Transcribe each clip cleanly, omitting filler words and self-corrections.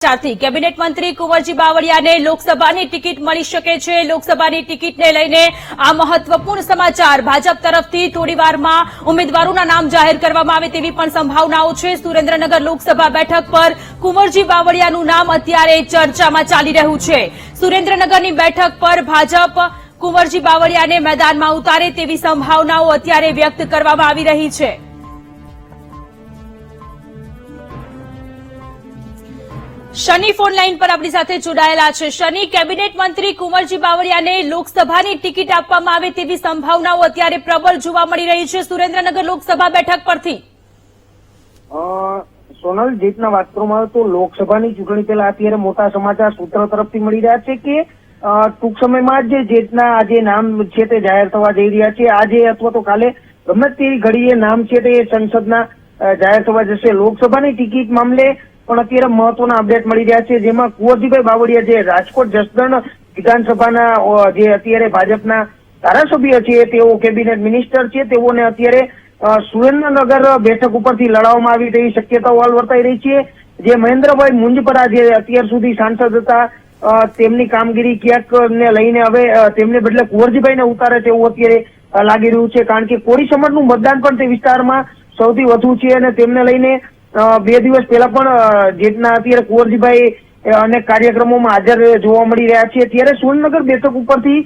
साथी कैबिनेट मंत्री कुंवरजी बावळियाने लोकसभाની ટિકિટ મળી શકે છે। લોકસભાની ટિકિટને લઈને આ મહત્વપૂર્ણ સમાચાર। ભાજપ તરફથી થોડીવારમાં ઉમેદવારોના નામ જાહેર કરવામાં આવે તેવી પણ સંભાવનાઓ છે। સુરેન્દ્રનગર લોકસભા બેઠક પર કુંવરજી બાવળિયાનું નામ અત્યારે ચર્ચામાં ચાલી રહ્યું છે। સુરેન્દ્રનગરની બેઠક પર ભાજપ કુંવરજી બાવળિયાને મેદાનમાં ઉતારે તેવી સંભાવનાઓ અત્યારે વ્યક્ત કરવામાં આવી રહી છે। शनि फोन लाइन पर अपनी साथे जोड़ायेला छे। शनि, केबिनेट मंत्री कुंवरजी बावळियाने लोकसभानी टिकિટ આપવામાં આવે તેવી સંભાવનાઓ અત્યારે પ્રબળ જોવા મળી રહી છે સુરેન્દ્રનગર લોકસભા બેઠક પરથી। સોનલ, જે રીતના વાત કરવામાં આવે તો લોકસભાની ચૂંટણી પહેલા અત્યારે મોટા સમાચાર સૂત્રો તરફથી મળી રહ્યા છે કે ટૂંક સમયમાં જ જે રીતના આજે નામ છે તે જાહેર થવા જઈ રહ્યા છે। આજે અથવા તો કાલે ગમે તેવી ઘડીએ નામ છે તે સંસદના જાહેર થવા જશે। લોકસભાની ટિકિટ મામલે પણ અત્યારે મહત્વના અપડેટ મળી રહ્યા છે, જેમાં કુંવરજીભાઈ બાવળિયા જે રાજકોટ જસદણ વિધાનસભાના જે અત્યારે ભાજપના ધારાસભ્ય છે તેઓ કેબિનેટ મિનિસ્ટર છે, તેઓને અત્યારે સુરેન્દ્રનગર બેઠક ઉપરથી લડાવવામાં આવી તેવી શક્યતાઓ હાલ વર્તાઈ રહી છે। જે મહેન્દ્રભાઈ મુંજપરા જે અત્યાર સુધી સાંસદ હતા તેમની કામગીરી ક્યાંક ને લઈને હવે તેમને બદલે કુંવરજીભાઈને ઉતારે તેવું અત્યારે લાગી રહ્યું છે, કારણ કે કોળી સમાજનું મતદાન પણ તે વિસ્તારમાં સૌથી વધુ છે અને તેમને લઈને 2 દિવસ પહેલા પણ જેટના અત્યારે કુંવરજીભાઈ અનેક કાર્યક્રમોમાં હાજર જોવા મળી રહ્યા છે। ત્યારે સુરેન્દ્રનગર બેઠક ઉપરથી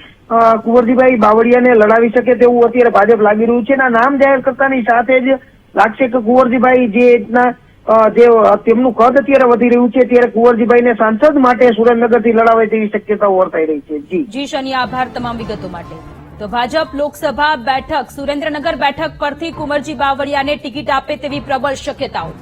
કુંવરજીભાઈ બાવળિયાને લડાવી શકે તેવું અત્યારે ભાજપ લાગી રહ્યું છે। નામ જાહેર કરતાની સાથે જ લાગશે કે કુંવરજીભાઈ જે તેમનું કદ અત્યારે વધી રહ્યું છે ત્યારે કુંવરજીભાઈને સાંસદ માટે સુરેન્દ્રનગરથી લડાવે તેવી શક્યતાઓ વર્તાઈ રહી છે। જી શનિ, આભાર તમામ વિગતો માટે। તો ભાજપ લોકસભા બેઠક સુરેન્દ્રનગર બેઠક પરથી કુંવરજી બાવળિયાને ટિકિટ આપે તેવી પ્રબળ શક્યતાઓ।